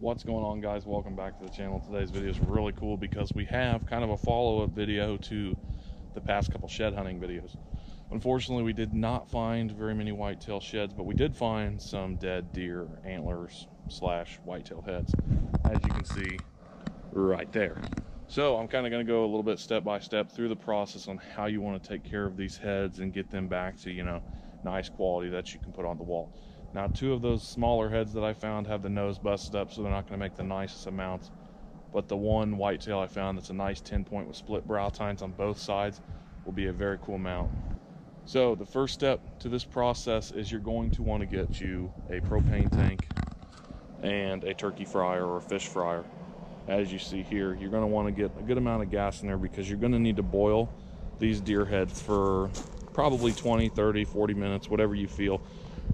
What's going on, guys? Welcome back to the channel. Today's video is really cool because we have kind of a follow-up video to the past couple shed hunting videos. Unfortunately, we did not find very many whitetail sheds, but we did find some dead deer antlers slash whitetail heads, as you can see right there. So I'm kind of going to go a little bit step by step through the process on how you want to take care of these heads and get them back to, nice quality that you can put on the wall. Now, two of those smaller heads that I found have the nose busted up, so they're not going to make the nicest of mounts. But the one whitetail I found that's a nice 10-point with split brow tines on both sides will be a very cool mount. So the first step to this process is you're going to want to get you a propane tank and a turkey fryer or a fish fryer. As you see here, you're going to want to get a good amount of gas in there because you're going to need to boil these deer heads for probably 20, 30, 40 minutes, whatever you feel.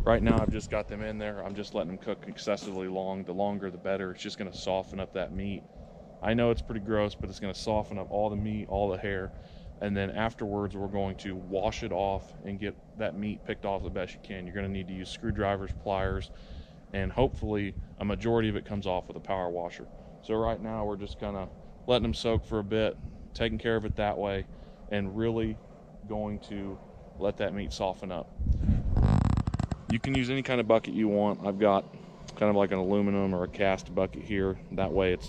Right now, I've just got them in there. I'm just letting them cook excessively long. The longer, the better. It's just going to soften up that meat. I know it's pretty gross, but it's going to soften up all the meat, all the hair. And then afterwards, we're going to wash it off and get that meat picked off the best you can. You're going to need to use screwdrivers, pliers, and hopefully a majority of it comes off with a power washer. So right now, we're just kind of letting them soak for a bit, taking care of it that way, and really going to let that meat soften up. You can use any kind of bucket you want. I've got kind of like an aluminum or a cast bucket here. That way it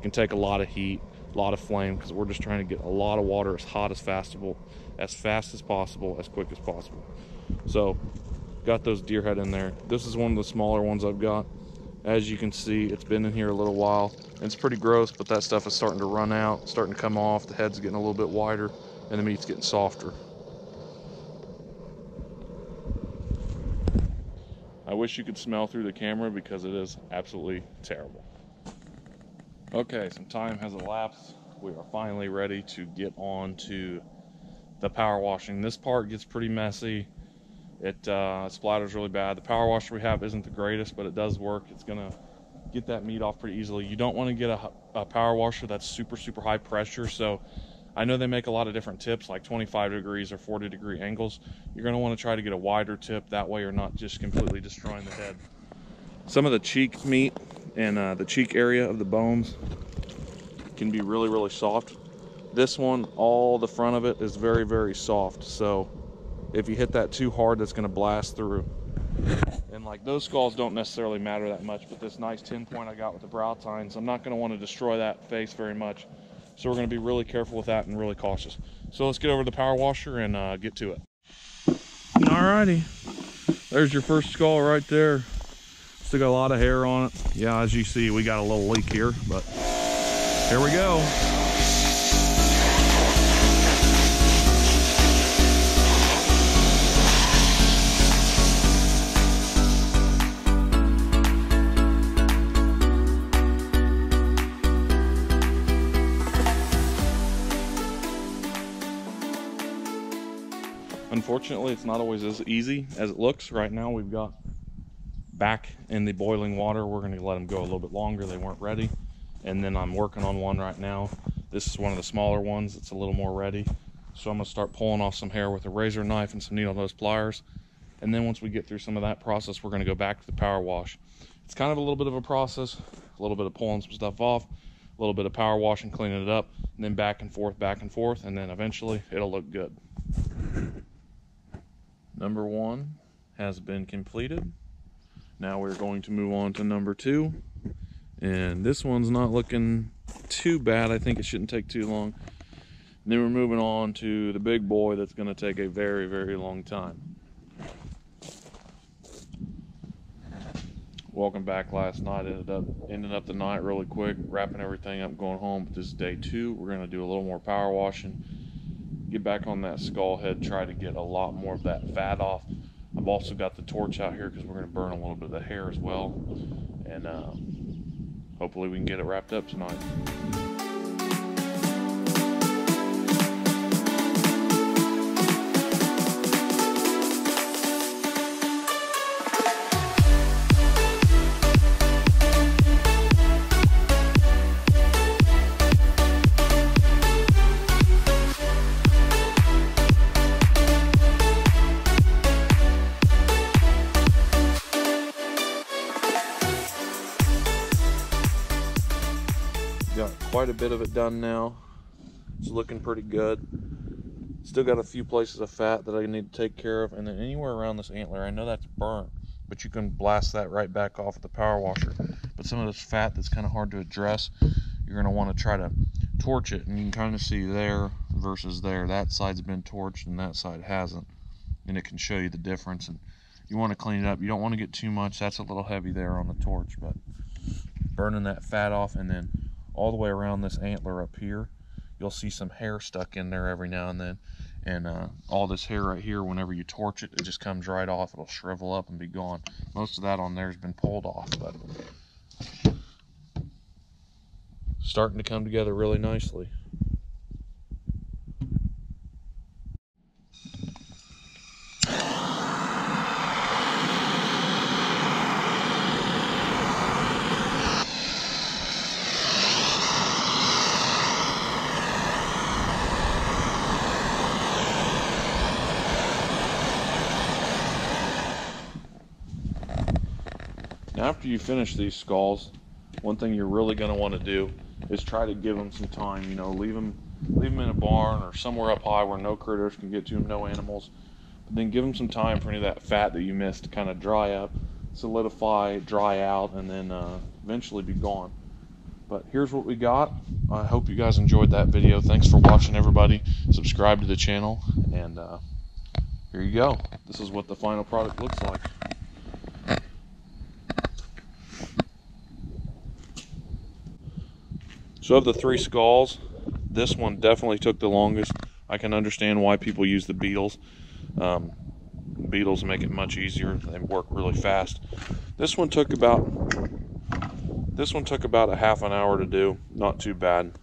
can take a lot of heat, a lot of flame, because we're just trying to get a lot of water as hot as fast as possible, as quick as possible. So got those deer head in there. This is one of the smaller ones I've got. As you can see, it's been in here a little while. And it's pretty gross, but that stuff is starting to run out, starting to come off. The head's getting a little bit wider and the meat's getting softer. I wish you could smell through the camera because it is absolutely terrible. Okay, some time has elapsed. We are finally ready to get on to the power washing. This part gets pretty messy. It splatters really bad. The power washer we have isn't the greatest, but it does work. It's gonna get that meat off pretty easily. You don't want to get a power washer that's super high pressure. So I know they make a lot of different tips, like 25 degrees or 40-degree angles. You're going to want to try to get a wider tip. That way you're not just completely destroying the head. Some of the cheek meat and the cheek area of the bones can be really soft. This one, all the front of it is very soft. So if you hit that too hard, that's going to blast through. And like those skulls don't necessarily matter that much, but this nice 10-point I got with the brow tines, I'm not going to want to destroy that face very much. So we're going to be really careful with that and really cautious. So let's get over to the power washer and get to it. Alrighty, there's your first skull right there. Still got a lot of hair on it. Yeah, as you see, we got a little leak here, but here we go. Unfortunately, it's not always as easy as it looks. Right now, we've got back in the boiling water. We're going to let them go a little bit longer. They weren't ready. And then I'm working on one right now. This is one of the smaller ones. It's a little more ready. So I'm going to start pulling off some hair with a razor knife and some needle nose pliers. And then once we get through some of that process, we're going to go back to the power wash. It's kind of a little bit of a process, a little bit of pulling some stuff off, a little bit of power washing, cleaning it up, and then back and forth, and then eventually it'll look good. Number 1 has been completed. Now we're going to move on to number 2. And this one's not looking too bad. I think it shouldn't take too long. And then we're moving on to the big boy that's going to take a very long time. Welcome back last night. Ended up the night really quick, wrapping everything up, going home. But this is day 2. We're going to do a little more power washing. Get back on that skull head, try to get a lot more of that fat off. I've also got the torch out here because we're going to burn a little bit of the hair as well. And hopefully we can get it wrapped up tonight. Got quite a bit of it done now. It's looking pretty good. Still got a few places of fat that I need to take care of, and then anywhere around this antler, I know that's burnt, but you can blast that right back off with the power washer. But some of this fat that's kind of hard to address, you're going to want to try to torch it, and you can kind of see there versus there. That side's been torched and that side hasn't, and it can show you the difference. And you want to clean it up. You don't want to get too much. That's a little heavy there on the torch, but burning that fat off, and then all the way around this antler up here, you'll see some hair stuck in there every now and then. And all this hair right here, whenever you torch it, it just comes right off. It'll shrivel up and be gone. Most of that on there has been pulled off, but starting to come together really nicely. Now, after you finish these skulls, one thing you're really going to want to do is try to give them some time. You know, leave them in a barn or somewhere up high where no critters can get to them, no animals. But then give them some time for any of that fat that you missed to kind of dry up, solidify, dry out, and then eventually be gone. But here's what we got. I hope you guys enjoyed that video. Thanks for watching, everybody. Subscribe to the channel, and here you go. This is what the final product looks like. So of the 3 skulls, this one definitely took the longest. I can understand why people use the beetles. Beetles make it much easier. They work really fast. This one took about a half an hour to do. Not too bad.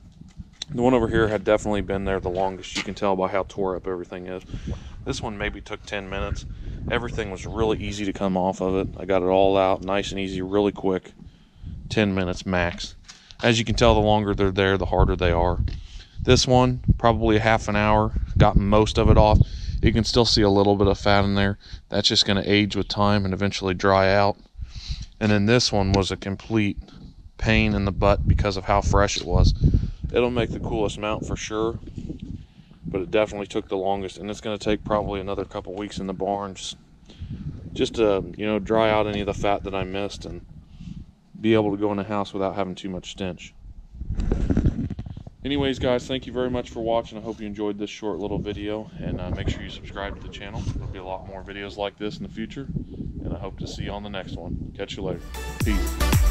The one over here had definitely been there the longest. You can tell by how tore up everything is. This one maybe took 10 minutes. Everything was really easy to come off of it. I got it all out nice and easy, really quick. 10 minutes max. As you can tell, the longer they're there, the harder they are. This one, probably a half an hour, got most of it off. You can still see a little bit of fat in there. That's just going to age with time and eventually dry out. And then this one was a complete pain in the butt because of how fresh it was. It'll make the coolest mount for sure, but it definitely took the longest, and it's going to take probably another couple weeks in the barn just to, you know, dry out any of the fat that I missed and be able to go in the house without having too much stench. Anyways, guys, thank you very much for watching. I hope you enjoyed this short little video, and make sure you subscribe to the channel. There'll be a lot more videos like this in the future, and I hope to see you on the next one. Catch you later. Peace.